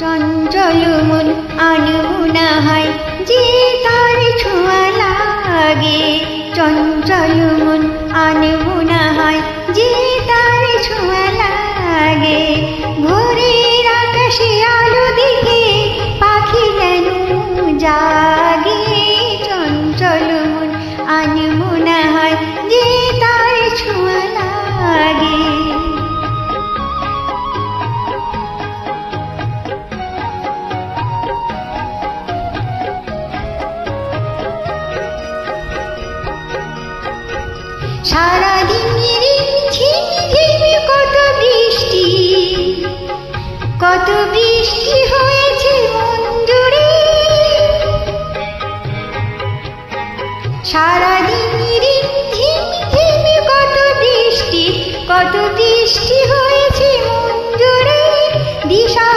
চঞ্চল মন আনমনা হয় যে তার ছোঁয়া লাগে। চঞ্চল মন আনমনা হয় যে তার ছোঁয়া লাগে। ভোরের আকাশে আলো দেখে পাখি যেন জাগে। চঞ্চল মন আনমনা হয় যে তার ছোঁয়া লাগে। সারাদিন ঝিম ঝিম কত বৃষ্টি, কত বৃষ্টি হয়েছে মন জুড়ে। সারাদিন ঝিম ঝিম কত বৃষ্টি, কত বৃষ্টি হয়েছে মন জুড়ে। দিশা